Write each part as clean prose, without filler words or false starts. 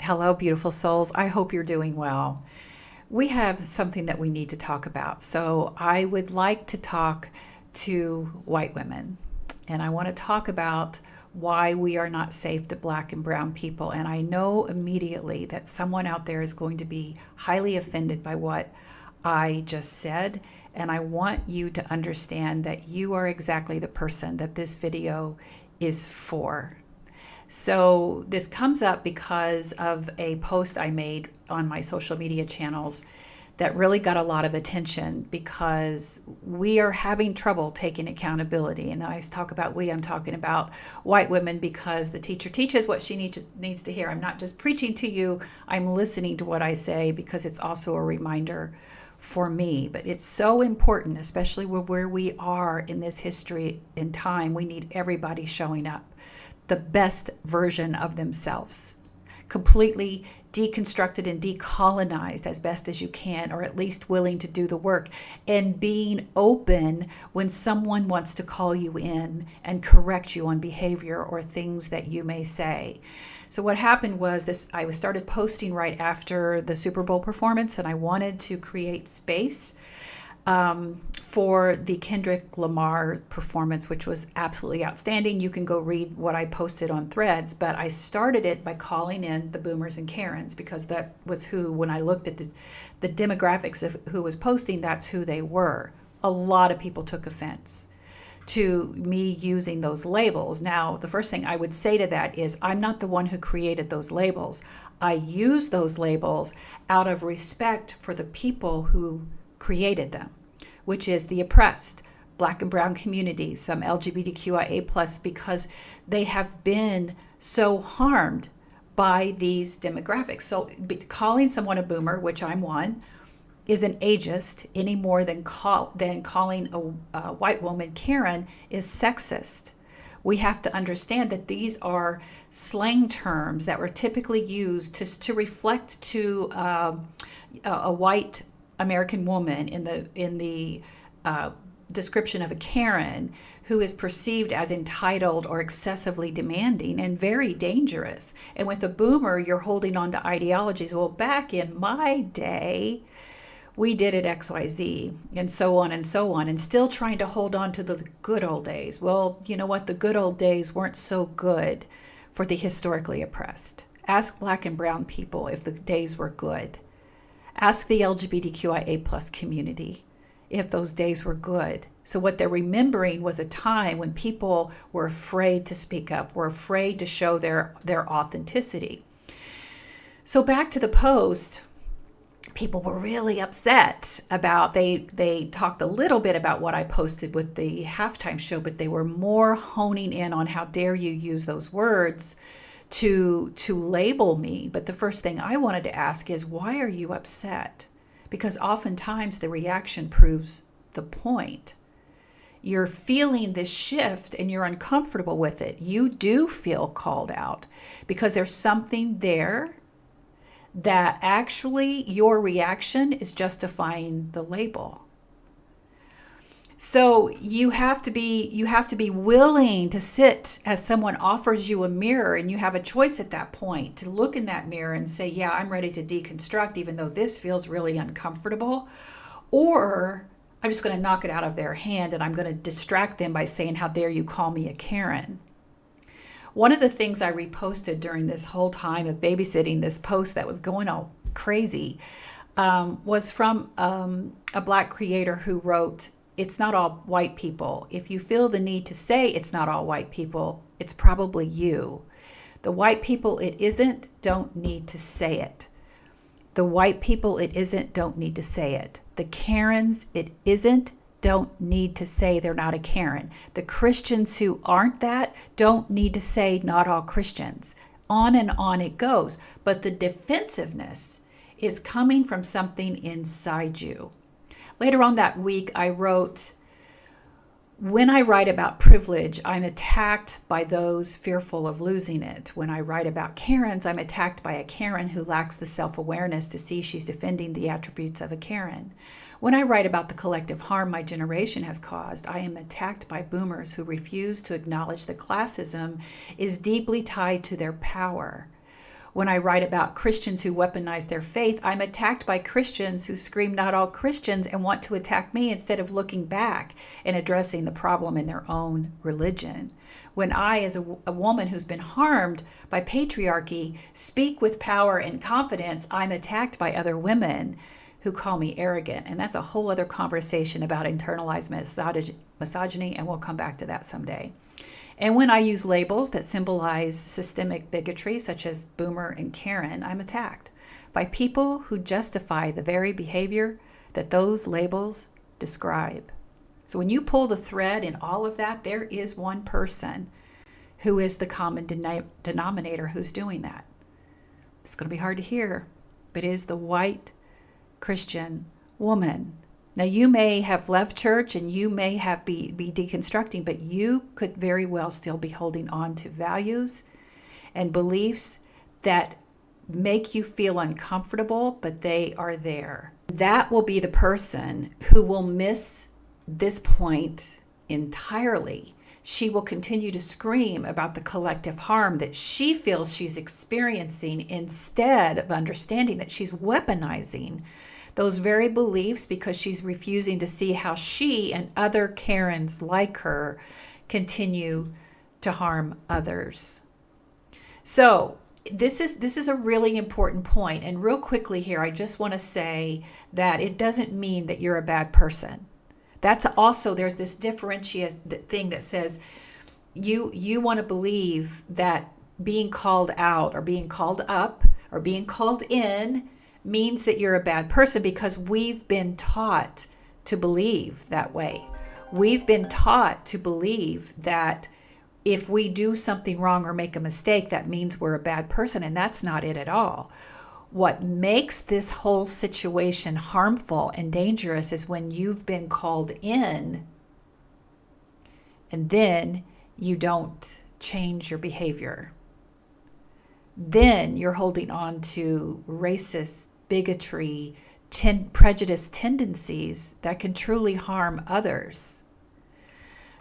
Hello, beautiful souls. I hope you're doing well. We have something that we need to talk about. So, I would like to talk to white women, and I want to talk about why we are not safe to Black and Brown people. And I know immediately that someone out there is going to be highly offended by what I just said. And I want you to understand that you are exactly the person that this video is for. So this comes up because of a post I made on my social media channels that really got a lot of attention because we are having trouble taking accountability. And I talk about we, I'm talking about white women because the teacher teaches what she needs to hear. I'm not just preaching to you, I'm listening to what I say because it's also a reminder for me. But it's so important, especially where we are in this history and time. We need everybody showing up the best version of themselves, completely deconstructed and decolonized as best as you can, or at least willing to do the work, and being open when someone wants to call you in and correct you on behavior or things that you may say. So what happened was this: I started posting right after the Super Bowl performance, and I wanted to create space for the Kendrick Lamar performance, which was absolutely outstanding. You can go read what I posted on Threads, but I started it by calling in the boomers and Karens because that was who, when I looked at the demographics of who was posting, that's who they were. A lot of people took offense to me using those labels. Now, the first thing I would say to that is I'm not the one who created those labels. I use those labels out of respect for the people who created them, which is the oppressed, Black and Brown communities, some LGBTQIA+, because they have been so harmed by these demographics. So calling someone a boomer, which I'm one, isn't ageist any more than calling a white woman Karen is sexist. We have to understand that these are slang terms that were typically used to reflect to a white American woman in the description of a Karen who is perceived as entitled or excessively demanding and very dangerous. And with a boomer, you're holding on to ideologies. Well, back in my day, we did it XYZ and so on and so on, and still trying to hold on to the good old days. Well, you know what? The good old days weren't so good for the historically oppressed. Ask Black and Brown people if the days were good. Ask the LGBTQIA+ community if those days were good. So what they're remembering was a time when people were afraid to speak up, were afraid to show their authenticity. So back to the post, people were really upset about, they talked a little bit about what I posted with the halftime show, but they were more honing in on how dare you use those words to label me. But the first thing I wanted to ask is, why are you upset? Because oftentimes the reaction proves the point. You're feeling this shift and you're uncomfortable with it. You do feel called out because there's something there that actually your reaction is justifying the label. So you have to be willing to sit as someone offers you a mirror, and you have a choice at that point to look in that mirror and say, yeah, I'm ready to deconstruct, even though this feels really uncomfortable. Or I'm just going to knock it out of their hand and I'm going to distract them by saying, how dare you call me a Karen? One of the things I reposted during this whole time of babysitting this post that was going all crazy was from a Black creator who wrote, "It's not all white people. If you feel the need to say it's not all white people, it's probably you. The white people it isn't don't need to say it. The white people it isn't don't need to say it. The Karens it isn't don't need to say they're not a Karen. The Christians who aren't that don't need to say not all Christians." On and on it goes. But the defensiveness is coming from something inside you. Later on that week, I wrote, when I write about privilege, I'm attacked by those fearful of losing it. When I write about Karens, I'm attacked by a Karen who lacks the self-awareness to see she's defending the attributes of a Karen. When I write about the collective harm my generation has caused, I am attacked by boomers who refuse to acknowledge that classism is deeply tied to their power. When I write about Christians who weaponize their faith, I'm attacked by Christians who scream not all Christians and want to attack me instead of looking back and addressing the problem in their own religion. When I, as a woman who's been harmed by patriarchy, speak with power and confidence, I'm attacked by other women who call me arrogant. And that's a whole other conversation about internalized misogyny, and we'll come back to that someday. And when I use labels that symbolize systemic bigotry, such as boomer and Karen, I'm attacked by people who justify the very behavior that those labels describe. So when you pull the thread in all of that, there is one person who is the common denominator who's doing that. It's going to be hard to hear, but it is the white Christian woman. Now, you may have left church and you may have be deconstructing, but you could very well still be holding on to values and beliefs that make you feel uncomfortable, but they are there. That will be the person who will miss this point entirely. She will continue to scream about the collective harm that she feels she's experiencing instead of understanding that she's weaponizing those very beliefs because she's refusing to see how she and other Karens like her continue to harm others. So this is a really important point. And real quickly here, I just want to say that it doesn't mean that you're a bad person. That's also, there's this differentiate thing that says you want to believe that being called out or being called up or being called in means that you're a bad person, because we've been taught to believe that way. We've been taught to believe that if we do something wrong or make a mistake, that means we're a bad person, and that's not it at all. What makes this whole situation harmful and dangerous is when you've been called in and then you don't change your behavior. Then you're holding on to racist, bigotry, prejudice tendencies that can truly harm others.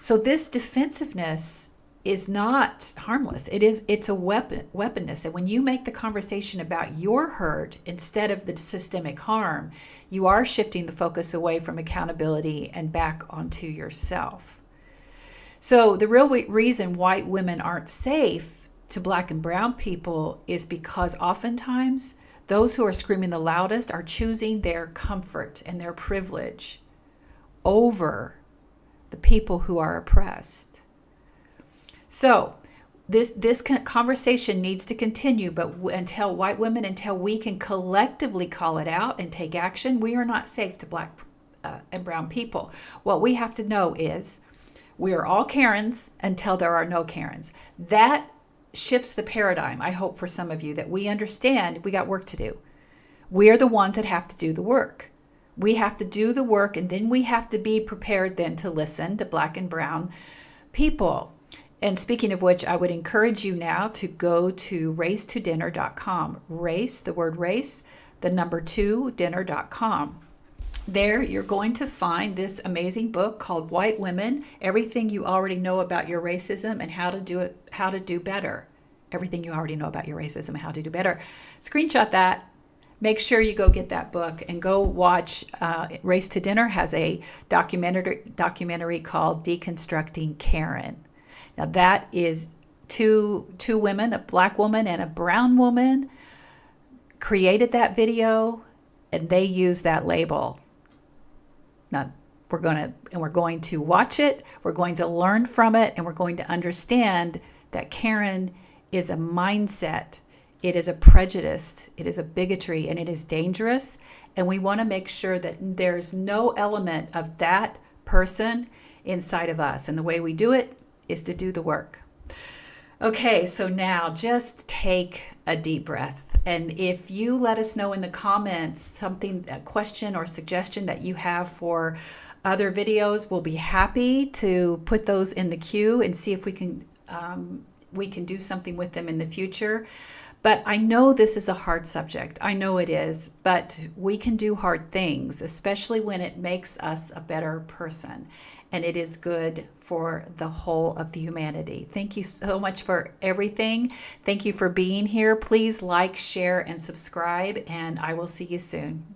So this defensiveness is not harmless. It's a weaponness. And when you make the conversation about your hurt instead of the systemic harm, you are shifting the focus away from accountability and back onto yourself. So the real reason white women aren't safe to Black and brown people is because oftentimes those who are screaming the loudest are choosing their comfort and their privilege over the people who are oppressed. So this conversation needs to continue, but until white women, until we can collectively call it out and take action, we are not safe to Black and brown people. What we have to know is we are all Karens until there are no Karens. That shifts the paradigm, I hope, for some of you, that we understand we got work to do. We are the ones that have to do the work. We have to do the work, and then we have to be prepared then to listen to Black and brown people. And speaking of which, I would encourage you now to go to racetodinner.com. Race, the word race, the number 2, dinner.com. There you're going to find this amazing book called White Women, Everything You Already Know About Your Racism and How to Do Better. Everything you already know about your racism and how to do better. Screenshot that. Make sure you go get that book and go watch. Race to Dinner has a documentary called Deconstructing Karen. Now that is two women, a Black woman and a brown woman, created that video, and they use that label. Now we're going to watch it. We're going to learn from it, and we're going to understand that Karen is a mindset. It is a prejudice. It is a bigotry, and it is dangerous. And we want to make sure that there's no element of that person inside of us. And the way we do it is to do the work. Okay, so now just take a deep breath. And if you let us know in the comments a question or suggestion that you have for other videos, we'll be happy to put those in the queue and see if we can do something with them in the future. But I know this is a hard subject. I know it is, but we can do hard things, especially when it makes us a better person. and it is good for the whole of the humanity. Thank you so much for everything. Thank you for being here. Please like, share, and subscribe, and I will see you soon.